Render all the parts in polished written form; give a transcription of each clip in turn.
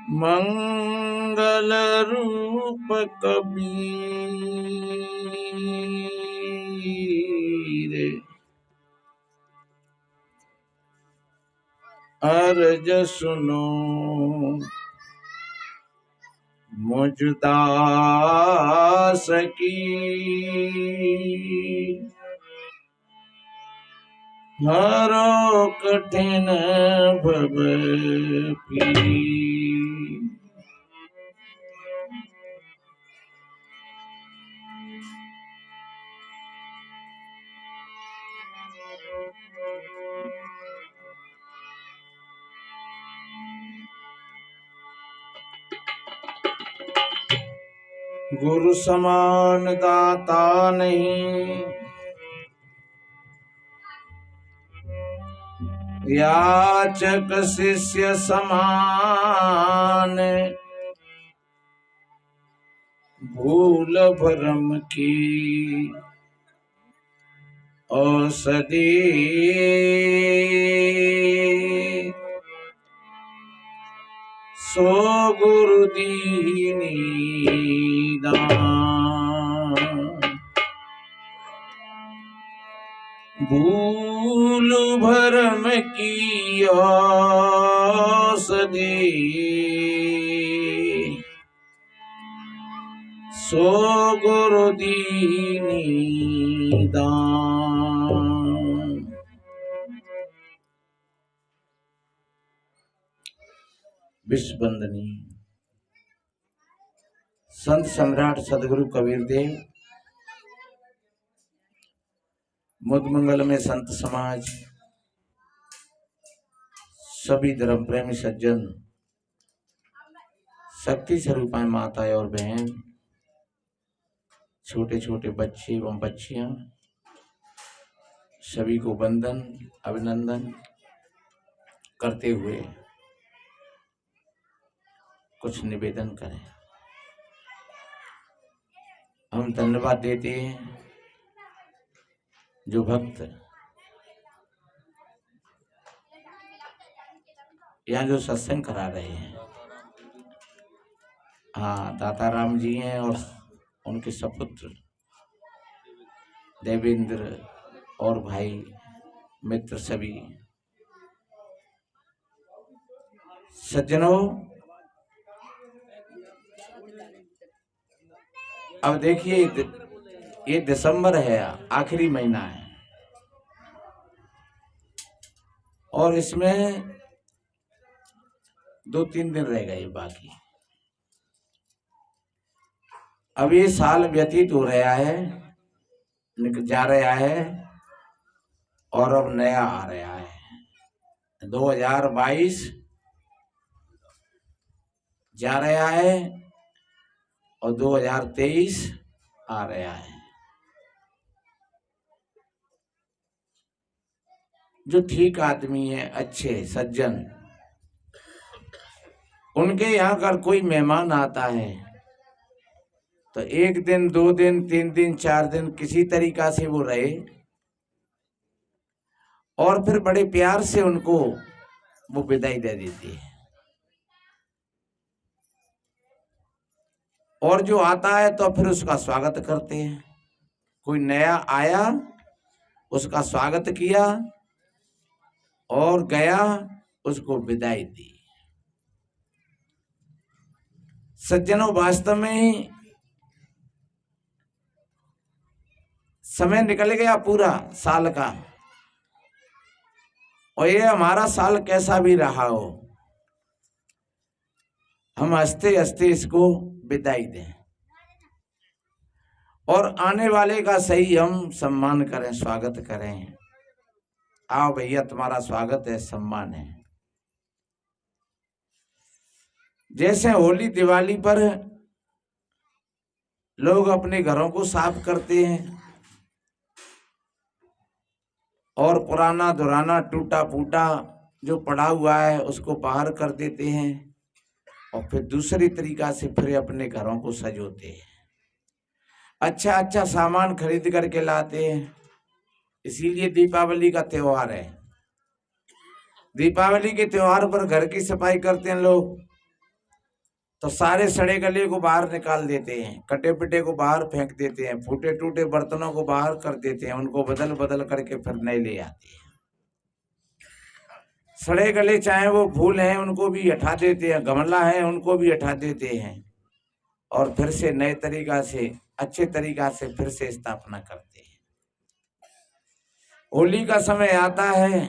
मंगल रूप कबीर अर्ज सुनो मुझ दास की। हरो कठिन भव पीर। गुरु समान दाता नहीं, याचक शिष्य समान। भूल भरम की औषधि, सो गुरु दीनी दान। भूल भरम की औषधि, सो गुरु दीनी दान। विश्व वंदनीय संत सम्राट सदगुरु कबीर देव, मुदमंगल में संत समाज, सभी धर्म प्रेमी सज्जन, शक्ति स्वरूपाएं माताएं और बहन, छोटे छोटे बच्चे एवं बच्चियां, सभी को वंदन अभिनंदन करते हुए कुछ निवेदन करें। हम धन्यवाद देते हैं जो भक्त यहाँ जो सत्संग करा रहे हैं, हाँ दाता राम जी हैं और उनके सपुत्र देवेंद्र और भाई मित्र सभी सज्जनों। अब देखिए ये दिसंबर है, आखिरी महीना है और इसमें 2-3 दिन रह गए बाकी। अब ये साल व्यतीत हो रहा है, जा रहा है और अब नया आ रहा है। 2022 जा रहा है और 2023 आ रहा है। जो ठीक आदमी है, अच्छे सज्जन, उनके यहाँ अगर कोई मेहमान आता है तो 1 दिन 2 दिन 3 दिन 4 दिन किसी तरीका से वो रहे और फिर बड़े प्यार से उनको वो विदाई दे देती है। और जो आता है तो फिर उसका स्वागत करते हैं। कोई नया आया, उसका स्वागत किया और गया, उसको विदाई दी। सज्जनों, वास्तव में समय निकल गया पूरा साल का, और ये हमारा साल कैसा भी रहा हो, हम हंसते हंसते इसको विदाई दें और आने वाले का सही हम सम्मान करें, स्वागत करें। आओ भैया, तुम्हारा स्वागत है, सम्मान है। जैसे होली दिवाली पर लोग अपने घरों को साफ करते हैं और पुराना दुराना टूटा फूटा जो पड़ा हुआ है उसको बाहर कर देते हैं और फिर दूसरी तरीका से फिर अपने घरों को सजोते हैं, अच्छा अच्छा सामान खरीद करके लाते हैं। इसीलिए दीपावली का त्योहार है। दीपावली के त्योहार पर घर की सफाई करते हैं लोग, तो सारे सड़े गले को बाहर निकाल देते हैं, कटे पिटे को बाहर फेंक देते हैं, फूटे टूटे बर्तनों को बाहर कर देते हैं, उनको बदल बदल करके फिर नए ले आते हैं। सड़े गले चाहे वो फूल हैं उनको भी हटा देते हैं, गमला है उनको भी हटा देते हैं, और फिर से नए तरीका से अच्छे तरीका से फिर से स्थापना करते हैं। होली का समय आता है,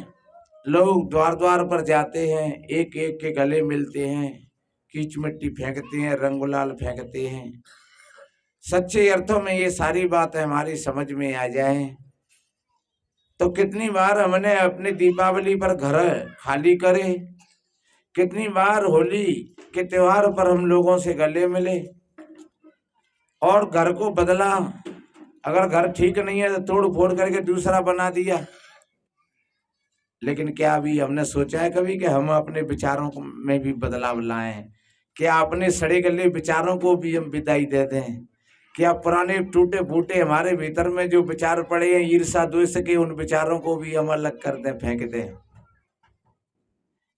लोग द्वार द्वार पर जाते हैं, एक एक के गले मिलते हैं, कीच मिट्टी फेंकते हैं, रंग गुलाल फेंकते हैं। सच्चे अर्थों में ये सारी बातें हमारी समझ में आ जाए तो कितनी बार हमने अपनी दीपावली पर घर खाली करे, कितनी बार होली के त्योहार पर हम लोगों से गले मिले और घर को बदला। अगर घर ठीक नहीं है तो तोड़ फोड़ करके दूसरा बना दिया। लेकिन क्या अभी हमने सोचा है कभी कि हम अपने विचारों में भी बदलाव लाएं? क्या अपने सड़े गले विचारों को भी हम विदाई दे दें? क्या पुराने टूटे फूटे हमारे भीतर में जो विचार पड़े हैं ईर्षा द्वेष के, उन विचारों को भी हम अलग कर दें, फेंक दें?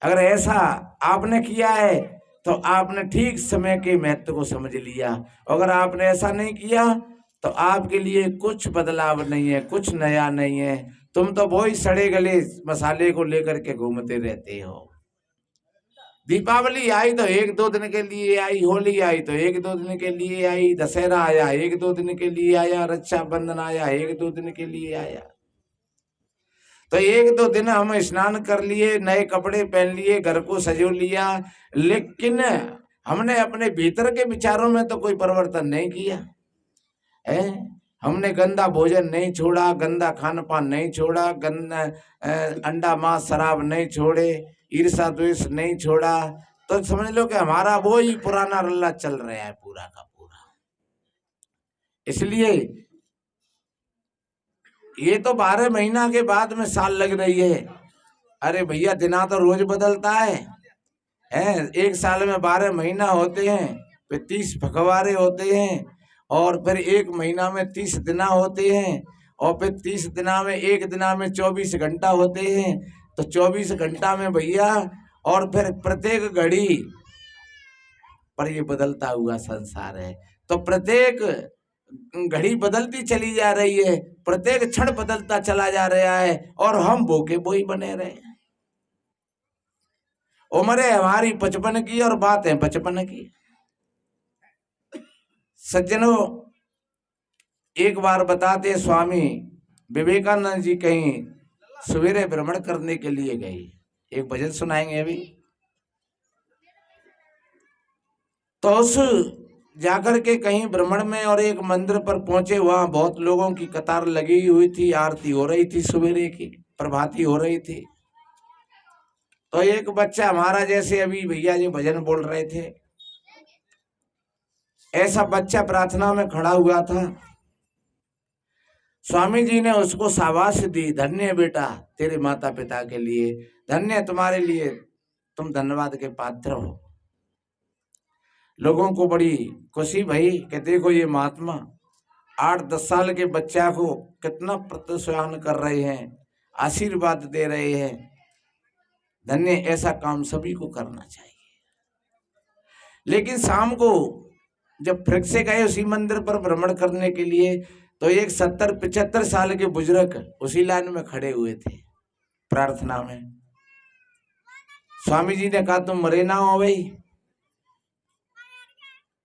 अगर ऐसा आपने किया है तो आपने ठीक समय के महत्व को समझ लिया। अगर आपने ऐसा नहीं किया तो आपके लिए कुछ बदलाव नहीं है, कुछ नया नहीं है। तुम तो वही सड़े गले मसाले को लेकर के घूमते रहते हो। दीपावली आई तो एक दो दिन के लिए आई, होली आई तो एक दो दिन के लिए आई, दशहरा आया एक दो दिन के लिए आया, रक्षाबंधन आया एक दो दिन के लिए आया। तो एक दो दिन हम स्नान कर लिए, नए कपड़े पहन लिए, घर को सजो लिया, लेकिन हमने अपने भीतर के विचारों में तो कोई परिवर्तन नहीं किया है। हमने गंदा भोजन नहीं छोड़ा, गंदा खान पान नहीं छोड़ा, गंदा अंडा मांस शराब नहीं छोड़े, ईर्षा द्वेष नहीं छोड़ा। तो समझ लो कि हमारा वो ही पुराना रल्ला चल रहा है पूरा का पूरा। इसलिए ये तो 12 महीना के बाद में साल लग रही है। अरे भैया दिना तो रोज बदलता है। एक साल में 12 महीना होते हैं, फिर 30 फगवारे होते हैं, और फिर एक महीना में 30 दिना होते हैं, और फिर 30 दिना में एक दिना में 24 घंटा होते हैं। तो 24 घंटा में भैया, और फिर प्रत्येक घड़ी पर ये बदलता हुआ संसार है। तो प्रत्येक घड़ी बदलती चली जा रही है, प्रत्येक क्षण बदलता चला जा रहा है, और हम बोके बोई बने रहे। उम्र है हमारी 55 की और बात है 55 की। सज्जनों, एक बार बताते स्वामी विवेकानंद जी कहीं सवेरे भ्रमण करने के लिए गए। एक भजन सुनाएंगे अभी। तो उस जाकर के कहीं भ्रमण में और एक मंदिर पर पहुंचे, वहां बहुत लोगों की कतार लगी हुई थी, आरती हो रही थी, सवेरे की प्रभाती हो रही थी। तो एक बच्चा हमारा जैसे अभी भैया जी भजन बोल रहे थे, ऐसा बच्चा प्रार्थना में खड़ा हुआ था। स्वामी जी ने उसको शाबाश दी, धन्य बेटा तेरे माता पिता के लिए, धन्य तुम्हारे लिए, तुम धन्यवाद के पात्र हो। लोगों को बड़ी खुशी भई कि देखो ये महात्मा 8-10 साल के बच्चा को कितना प्रोत्साहन कर रहे हैं, आशीर्वाद दे रहे हैं। धन्य, ऐसा काम सभी को करना चाहिए। लेकिन शाम को जब फिर से गए उसी मंदिर पर भ्रमण करने के लिए, तो एक 70-75 साल के बुजुर्ग उसी लाइन में खड़े हुए थे प्रार्थना में। स्वामी जी ने कहा तुम मरे ना हो भाई।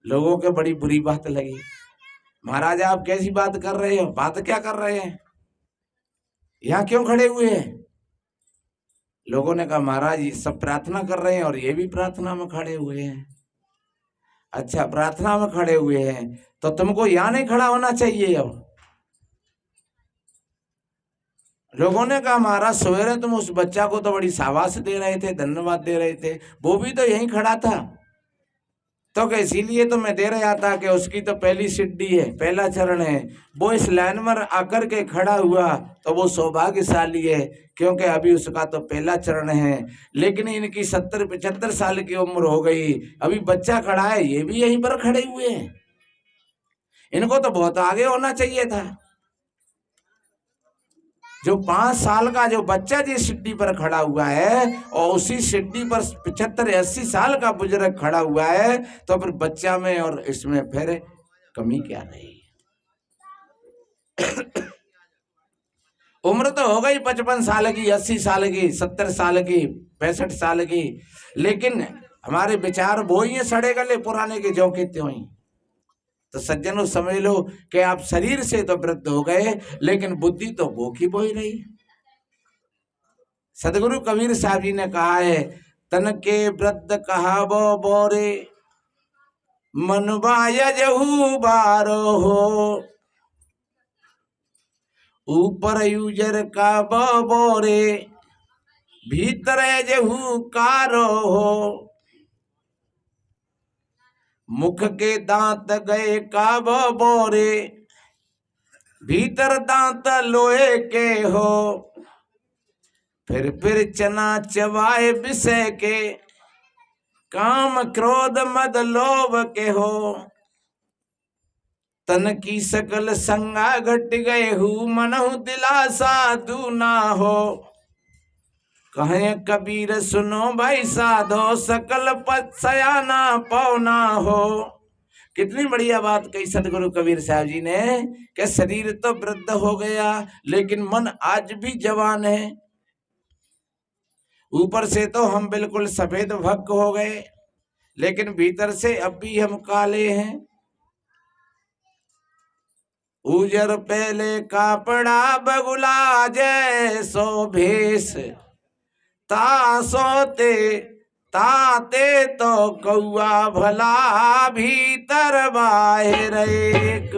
लोगों के बड़ी बुरी बात लगी। महाराज आप कैसी बात कर रहे हो, बात क्या कर रहे हैं, यहाँ क्यों खड़े हुए हैं? लोगों ने कहा महाराज ये सब प्रार्थना कर रहे हैं और ये भी प्रार्थना में खड़े हुए हैं। अच्छा, प्रार्थना में खड़े हुए हैं तो तुमको यहाँ नहीं खड़ा होना चाहिए। अब लोगों ने कहा महाराज सवेरे तुम उस बच्चा को तो बड़ी शाबाश दे रहे थे, धन्यवाद दे रहे थे, वो भी तो यहीं खड़ा था। तो इसीलिए तो मैं दे रहा था कि उसकी तो पहली सिद्धि है, पहला चरण है, वो इस लाइन में आकर के खड़ा हुआ तो वो सौभाग्यशाली है, क्योंकि अभी उसका तो पहला चरण है। लेकिन इनकी 70-75 साल की उम्र हो गई, अभी बच्चा खड़ा है, ये भी यहीं पर खड़े हुए हैं। इनको तो बहुत आगे होना चाहिए था। जो 5 साल का जो बच्चा जिस सीढ़ी पर खड़ा हुआ है और उसी सीढ़ी पर 75-80 साल का बुजुर्ग खड़ा हुआ है, तो फिर बच्चा में और इसमें फिर कमी क्या रही? उम्र तो हो गई 55 साल की, 80 साल की, 70 साल की, 65 साल की, लेकिन हमारे विचार वो ही है सड़े गले पुराने के जो के त्यों ही। तो सज्जनों समझ लो कि आप शरीर से तो वृद्ध हो गए, लेकिन बुद्धि तो वो की वो ही रही। सदगुरु कबीर साहब जी ने कहा है, तन के वृद्ध कहावो बोरे, मन बायजहु बारो हो, ऊपर यूजर का बोरे, भीतर जहू कारो हो, मुख के दांत गए का बोरे, भीतर दांत लोहे के हो, फिर चना चबाए विषय के, काम क्रोध मद लोभ के हो, तन की सकल संगा घट गए हूँ, मनहु दिलासा दू ना हो, कहे कबीर सुनो भाई साधो, सकल पद सयाना पौना हो। कितनी बढ़िया बात कही सदगुरु कबीर साहब जी ने कि शरीर तो वृद्ध हो गया, लेकिन मन आज भी जवान है। ऊपर से तो हम बिल्कुल सफेद भक्क हो गए, लेकिन भीतर से अब भी हम काले हैं। उजर पहले कापड़ा बगुला जैसो भेष, ता सोते ताते तो कौआ भला भीतर बाहर एक।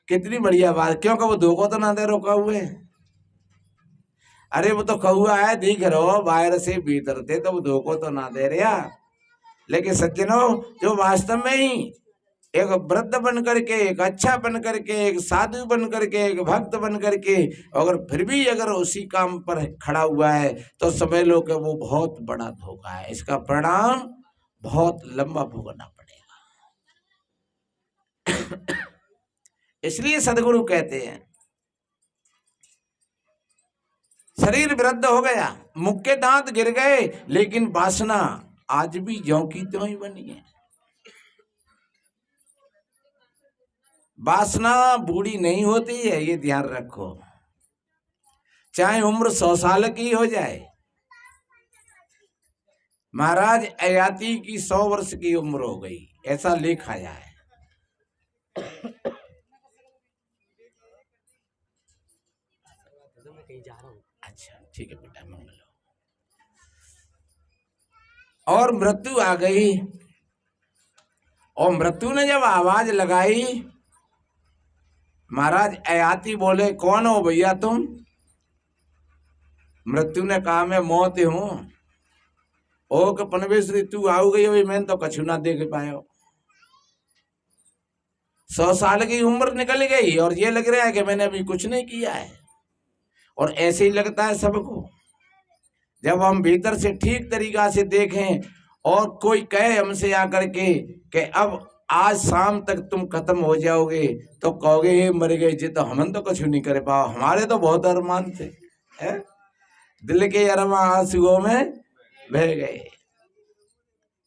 कितनी बढ़िया बात, क्यों वो धोखो तो ना दे रो कौए? अरे वो तो कौआ है, दिख रहो बाहर से भीतर थे, तो वो धोखो तो ना दे रहा। लेकिन सज्जनों, जो वास्तव में ही एक वृद्ध बन करके, एक अच्छा बन करके, एक साधु बन करके, एक भक्त बन करके, अगर फिर भी अगर उसी काम पर खड़ा हुआ है, तो समझ लो कि वो बहुत बड़ा धोखा है। इसका परिणाम बहुत लंबा भुगतना पड़ेगा। इसलिए सदगुरु कहते हैं, शरीर वृद्ध हो गया, मुख के दांत गिर गए, लेकिन वासना आज भी ज्यों की त्यों ही बनी है। वासना बूढ़ी नहीं होती है, ये ध्यान रखो। चाहे उम्र 100 साल की हो जाए। महाराज अयाती की 100 वर्ष की उम्र हो गई, ऐसा लिखा है। अच्छा ठीक है बेटा, मंगल हो। और मृत्यु आ गई, और मृत्यु ने जब आवाज लगाई, महाराज अयाती बोले, कौन हो भैया तुम? मृत्यु ने कहा, मैं मौत हूं। ओ के पनवेश्वरी तू आओ गई हो, मैंने तो कछु ना देख पायो। 100 साल की उम्र निकल गई और ये लग रहा है कि मैंने अभी कुछ नहीं किया है। और ऐसे ही लगता है सबको, जब हम भीतर से ठीक तरीका से देखें और कोई कहे हमसे आकर के कि अब आज शाम तक तुम खत्म हो जाओगे, तो कहोगे ये मर गए जी, तो हम तो कुछ नहीं कर पाओ, हमारे तो बहुत अरमान थे, है? दिल के अरमान आंसुओं में बह गए।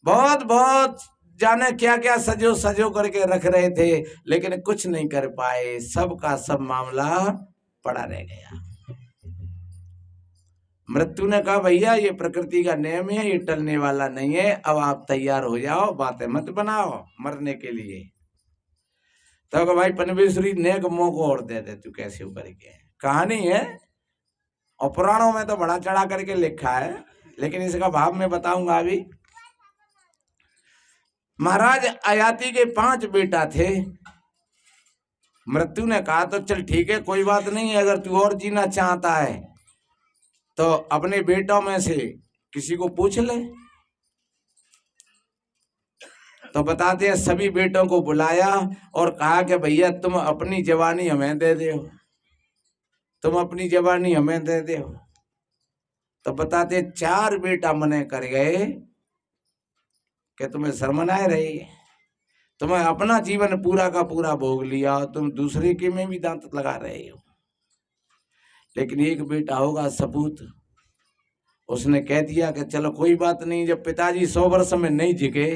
बहुत बहुत जाने क्या क्या सजो सजो करके रख रहे थे, लेकिन कुछ नहीं कर पाए, सबका सब मामला पड़ा रह गया। मृत्यु ने कहा, भैया ये प्रकृति का नियम है, ये टलने वाला नहीं है, अब आप तैयार हो जाओ, बातें मत बनाओ मरने के लिए। तो भाई पनवेश्वरी नेक मौको और दे दे, तू कैसे ऊपर के कहानी है, और पुराणों में तो बड़ा चढ़ा करके लिखा है, लेकिन इसका भाव मैं बताऊंगा अभी। महाराज अयाती के 5 बेटा थे। मृत्यु ने कहा, तो चल ठीक है, कोई बात नहीं है, अगर तू और जीना चाहता है तो अपने बेटों में से किसी को पूछ ले। तो बताते हैं, सभी बेटों को बुलाया और कहा कि भैया तुम अपनी जवानी हमें दे दो, तुम अपनी जवानी हमें दे दो। तो बताते 4 बेटा मने कर गए कि तुम्हें शर्मनाए रही, तुम्हें अपना जीवन पूरा का पूरा भोग लिया, तुम दूसरे के में भी दांत लगा रहे हो। लेकिन एक बेटा होगा सपूत, उसने कह दिया कि चलो कोई बात नहीं, जब पिताजी 100 वर्ष में नहीं जिगे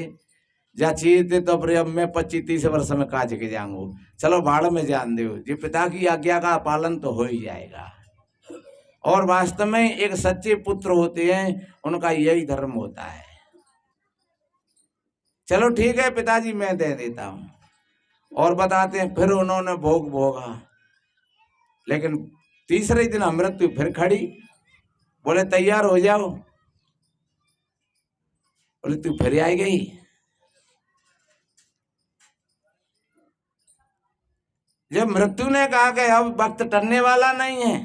जा चाहिए थे तो अब मैं 25-30 वर्ष में का जिगे जाऊंगा, चलो भाड़ में जान दो, ये पिता की आज्ञा का पालन तो हो ही जाएगा। और वास्तव में एक सच्चे पुत्र होते हैं, उनका यही धर्म होता है। चलो ठीक है पिताजी मैं दे देता हूं। और बताते हैं फिर उन्होंने भोग भोगा, लेकिन तीसरे दिन मृत्यु फिर खड़ी। बोले तैयार हो जाओ, बोले तू फिर आई गई। जब मृत्यु ने कहा कि अब वक्त टलने वाला नहीं है,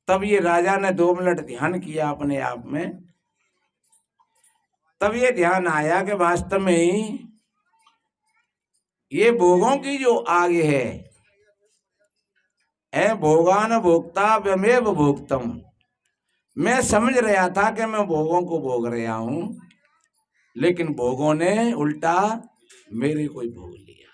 तब ये राजा ने 2 मिनट ध्यान किया अपने आप में। तब ये ध्यान आया कि वास्तव में ये भोगों की जो आग है भोगान भोक्ता व्यमेव भोक्तम। मैं समझ रहा था कि मैं भोगों को भोग रहा हूं, लेकिन भोगों ने उल्टा मेरे को ही भोग लिया।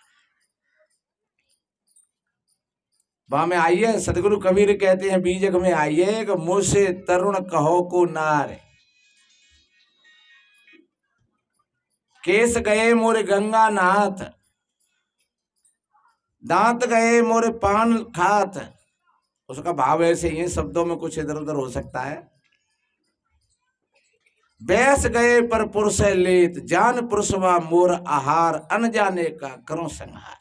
वहां में आइए, सदगुरु कबीर कहते हैं बीजक में आइए कि मुझसे तरुण कहो को नार, केस गए मोरे गंगा नाथ, दांत गए मोरे पान खात। उसका भाव ऐसे ही शब्दों में कुछ इधर उधर हो सकता है। बैस गए पर पुरुष लेत, जान पुरुषवा मोर आहार, अनजाने का करो संहार।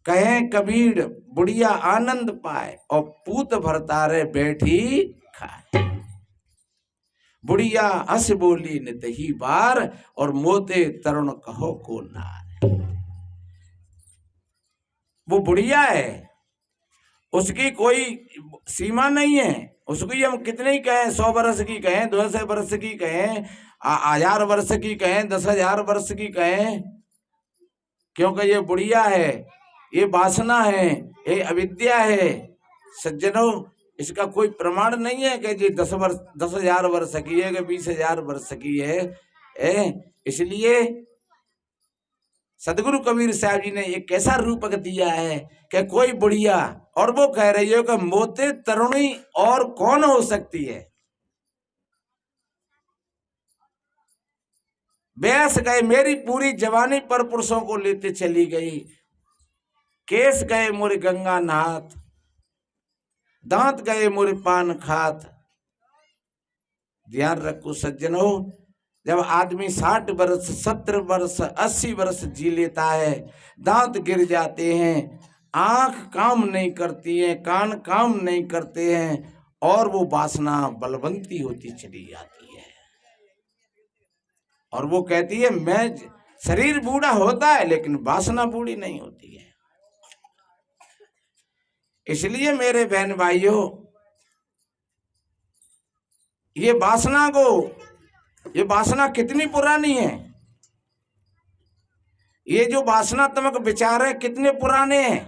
कहें कबीर बुढ़िया आनंद पाए, और पूत भरतारे बैठी खाए। बुढ़िया हंस बोली नित ही बार, और मोते तरुण कहो को नार। वो बुढ़िया है, उसकी कोई सीमा नहीं है। उसकी हम कितने ही कहें, 100 वर्ष की कहें, 200 वर्ष की कहें, 1000 वर्ष की कहें, 10,000 वर्ष की कहें, क्योंकि ये बुढ़िया है, ये वासना है, ये अविद्या है। सज्जनों, इसका कोई प्रमाण नहीं है कि जी 10,000 वर्ष की है कि 20,000 वर्ष की है। इसलिए सदगुरु कबीर साहब जी ने एक कैसा रूपक दिया है कि कोई बुढ़िया, और वो कह रही है कि मोते तरुणी और कौन हो सकती है। बैस गए मेरी पूरी जवानी पर पुरुषों को लेते चली गई, केस गए मोरे गंगा नाथ, दांत गए मोरे पान खात। ध्यान रखो सज्जनों, जब आदमी 60 वर्ष 70 वर्ष 80 वर्ष जी लेता है, दांत गिर जाते हैं, आंख काम नहीं करती है, कान काम नहीं करते हैं, और वो वासना बलवंती होती चली जाती है। और वो कहती है मैं, शरीर बूढ़ा होता है लेकिन वासना बूढ़ी नहीं होती है। इसलिए मेरे बहन भाइयों, ये वासना कितनी पुरानी है। ये जो वासनात्मक विचार है कितने पुराने हैं,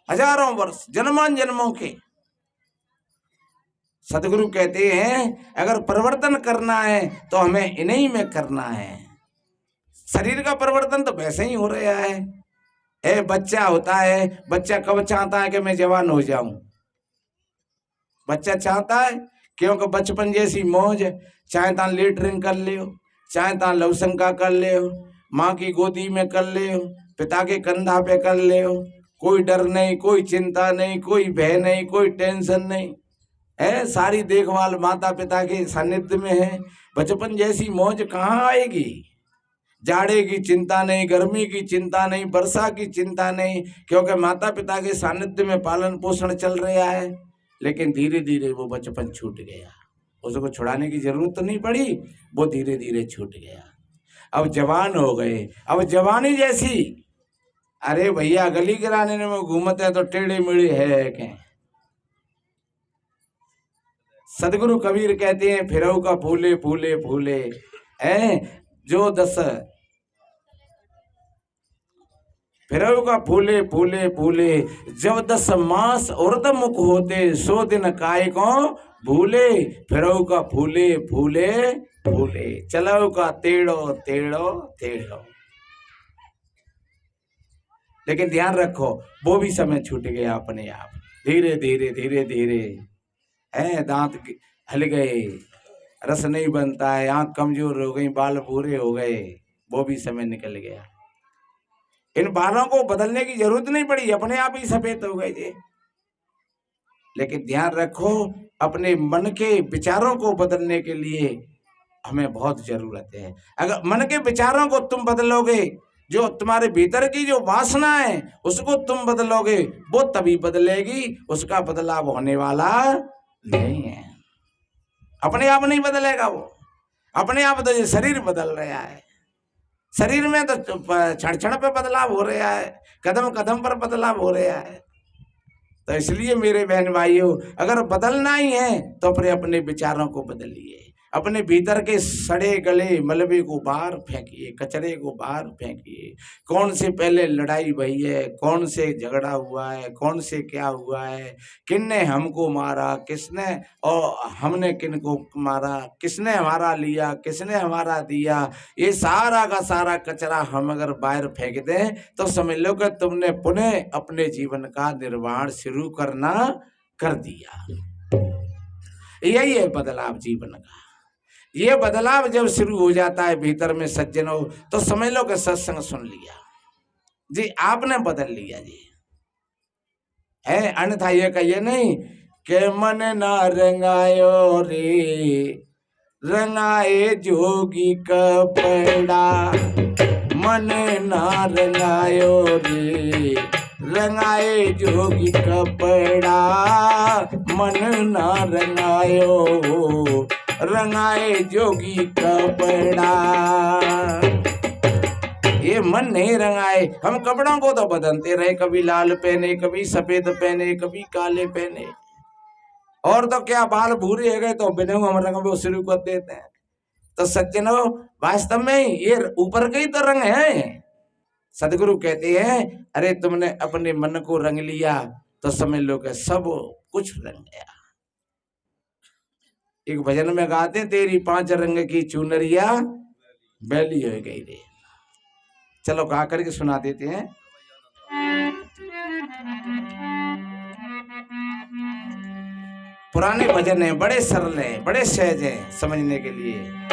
हजारों वर्ष, जन्मान जन्मों के। सदगुरु कहते हैं अगर परिवर्तन करना है तो हमें इन्हीं में करना है। शरीर का परिवर्तन तो वैसे ही हो रहा है। बच्चा होता है, बच्चा कब चाहता है कि मैं जवान हो जाऊं? बच्चा चाहता है, क्योंकि बचपन जैसी मौज, चाहे ता लेटरिंग कर ले, चाहे ता लवशंका कर ले, माँ की गोदी में कर ले, पिता के कंधा पे कर ले, कोई डर नहीं, कोई चिंता नहीं, कोई भय नहीं, कोई टेंशन नहीं है। सारी देखभाल माता पिता के सानिध्य में है। बचपन जैसी मौज कहाँ आएगी? जाड़े की चिंता नहीं, गर्मी की चिंता नहीं, वर्षा की चिंता नहीं, क्योंकि माता पिता के सानिध्य में पालन पोषण चल रहा है। लेकिन धीरे धीरे वो बचपन छूट गया, उसको छुड़ाने की जरूरत नहीं पड़ी, वो धीरे धीरे छूट गया। अब जवान हो गए, अब जवानी जैसी, अरे भैया गली किराने में घूमते हैं तो टेढ़े मेढ़े है क्या? सदगुरु कबीर कहते हैं फिरऊ का फूले फूले फूले, जो 10 फिरऊ का फूले फूले फूले, जब 10 मास उर्धमुख होते, 100 दिन काय को भूले। फिरऊ का फूले फूले फूले, चलो का तेड़ो तेड़ो तेड़ो। लेकिन ध्यान रखो वो भी समय छूट गया अपने आप, धीरे धीरे धीरे धीरे है, दांत हल गए, रस नहीं बनता है, आंख कमजोर हो गई, बाल पूरे हो गए, वो भी समय निकल गया। इन बालों को बदलने की जरूरत नहीं पड़ी, अपने आप ही सफेद हो गए थे। लेकिन ध्यान रखो अपने मन के विचारों को बदलने के लिए हमें बहुत जरूरत है। अगर मन के विचारों को तुम बदलोगे, जो तुम्हारे भीतर की जो वासना है उसको तुम बदलोगे, वो तभी बदलेगी, उसका बदलाव होने वाला नहीं है। अपने आप नहीं बदलेगा वो, अपने आप तो ये शरीर बदल रहा है, शरीर में तो क्षण क्षण पे बदलाव हो रहा है, कदम कदम पर बदलाव हो रहा है। तो इसलिए मेरे बहन भाइयों, अगर बदलना ही है तो अपने विचारों को बदलिए, अपने भीतर के सड़े गले मलबे को बाहर फेंकिए, कचरे को बाहर फेंकिए। कौन से पहले लड़ाई भई है, कौन से झगड़ा हुआ है, कौन से क्या हुआ है, किसने हमको मारा, किसने और हमने किनको मारा, किसने हमारा लिया, किसने हमारा दिया, ये सारा का सारा कचरा हम अगर बाहर फेंक दें तो समझ लो कि तुमने पुनः अपने जीवन का निर्माण शुरू करना कर दिया। यही है बदलाव जीवन का। ये बदलाव जब शुरू हो जाता है भीतर में सज्जनों, तो समझ लो कि सत्संग सुन लिया जी, आपने बदल लिया जी है। अन्यथा ये कहिए नहीं कि मन ना रंगायो रे, रंगाए जोगी कपड़ा, मन ना रंगायो रे, रंगाए जोगी कपड़ा, मन ना रंगायो, रंगाए जोगी कपड़ा। ये मन नहीं रंगाए, हम कपड़ों को तो बदलते रहे, कभी लाल पहने, कभी सफेद पहने, कभी काले पहने, और तो क्या बाल भूरे हो गए तो बिना हम रंग वो शुरू कर देते हैं। तो सज्जनों वास्तव में ये ऊपर के ही तो रंग है। सदगुरु कहते हैं अरे तुमने अपने मन को रंग लिया तो समझ लो कि सब कुछ रंग गया। एक भजन में गाते हैं, तेरी 5 रंग की चुनरिया बैली हो गई रे। चलो गा करके सुना देते हैं। पुराने भजन हैं, बड़े सरल हैं, बड़े सहज हैं समझने के लिए।